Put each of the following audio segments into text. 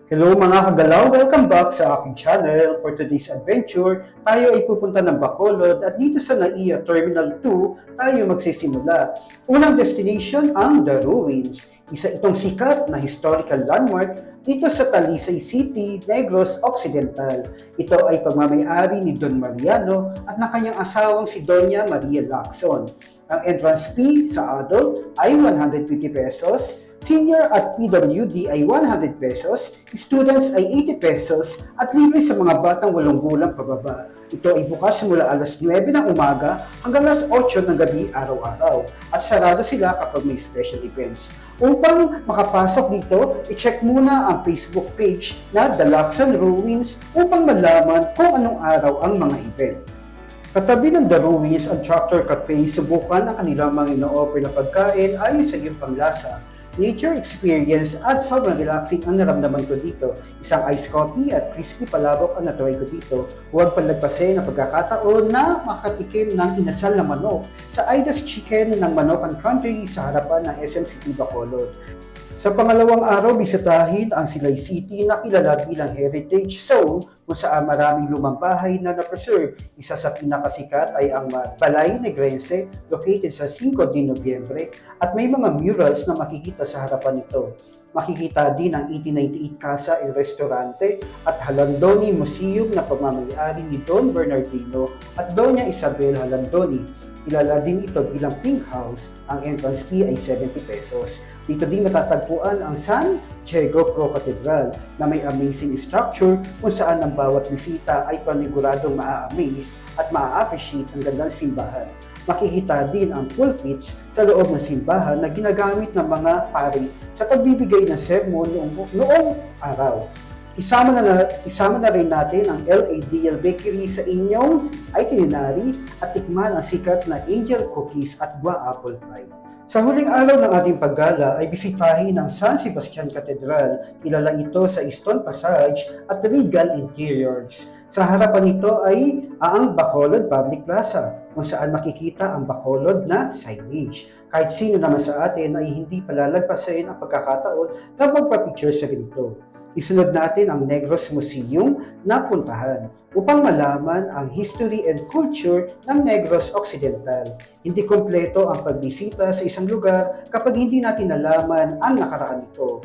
Hello mga kagalaw! Welcome back sa aking channel. For today's adventure, tayo ay pupunta ng Bacolod at dito sa NAIA Terminal 2 tayo magsisimula. Unang destination ang The Ruins. Isa itong sikat na historical landmark dito sa Talisay City, Negros Occidental. Ito ay pagmamayari ni Don Mariano at ng kanyang asawang si Doña Maria Lacson. Ang entrance fee sa adult ay 150 pesos, senior at PWD ay 100 pesos, students ay 80 pesos at libre sa mga batang 8 gulang pababa. Ito ay bukas mula alas 9 ng umaga hanggang alas 8 ng gabi araw-araw at sarado sila kapag may special events. Upang makapasok dito, i-check muna ang Facebook page na The Lacson Ruins upang malaman kung anong araw ang mga event. Katabi ng The Ruins ang Tractor Cafe, subukan ang kanilang mga ino-offer na pagkain ayon sa iyong panglasa. Nature experience at sobrang relaxing ang naramdaman ko dito. Isang iced coffee at crispy palabok ang natry ko dito. Huwag palagpasin ang pagkakataon na makatikim ng inasal na manok sa Aida's Chicken ng Manok and Country sa harapan ng SM City Bacolod. Sa pangalawang araw, bisitahin ang Silay City na kilala bilang Heritage Zone kung saan maraming lumang bahay na na-preserve. Isa sa pinakasikat ay ang Balay Negrense located sa 5 de Nobyembre at may mga murals na makikita sa harapan nito. Makikita din ang 1898 Casa El Restaurante at Halandoni Museum na pamamayari ni Don Bernardino at Doña Isabel Halandoni. Kilala din ito bilang Pink House. Ang entrance fee ay 70 pesos. Dito din matatagpuan ang San Diego Pro Cathedral na may amazing structure kung saan ang bawat bisita ay paniguradong maa-amaze at maa-appreciate ang gandang simbahan. Makikita din ang pulpits sa loob ng simbahan na ginagamit ng mga pari sa pagbibigay ng sermon noong araw. Isama na rin natin ang LADL Bakery sa inyong itinerary at tikman ang sikat na angel cookies at guava apple pie. Sa huling araw ng ating paggala ay bisitahin ang San Sebastian Cathedral. Kilala ito sa Stone Passage at Regal Interiors. Sa harapan nito ay ang Bacolod Public Plaza kung saan makikita ang Bacolod na signage. Kahit sino naman sa atin ay hindi palalagpasin ang pagkakataon na magpa-picture sa ganito. Isunod natin ang Negros Museum na puntahan upang malaman ang history and culture ng Negros Occidental. Hindi kompleto ang pagbisita sa isang lugar kapag hindi natin nalaman ang nakaraan nito.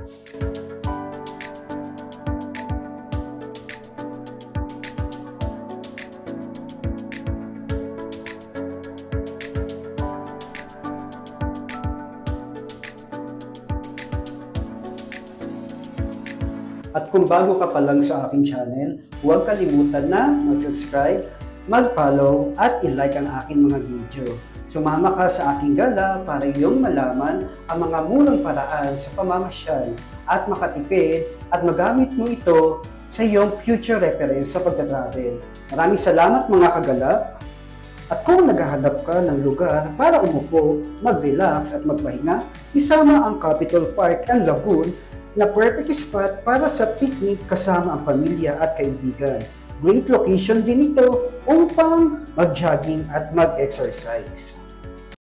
At kung bago ka pa lang sa aking channel, huwag kalimutan na mag-subscribe, mag-follow at i-like ang aking mga video. Sumama ka sa aking gala para iyong malaman ang mga murang paraan sa pamamasyal at makatipid at magamit mo ito sa iyong future reference sa pagta-travel. Maraming salamat mga kagala. At kung naghahanap ka ng lugar para umupo, mag-relax at magpahinga, isama ang Capitol Park and Lagoon na perfect spot para sa picnic kasama ang pamilya at kaibigan. Great location din ito upang mag-jogging at mag-exercise.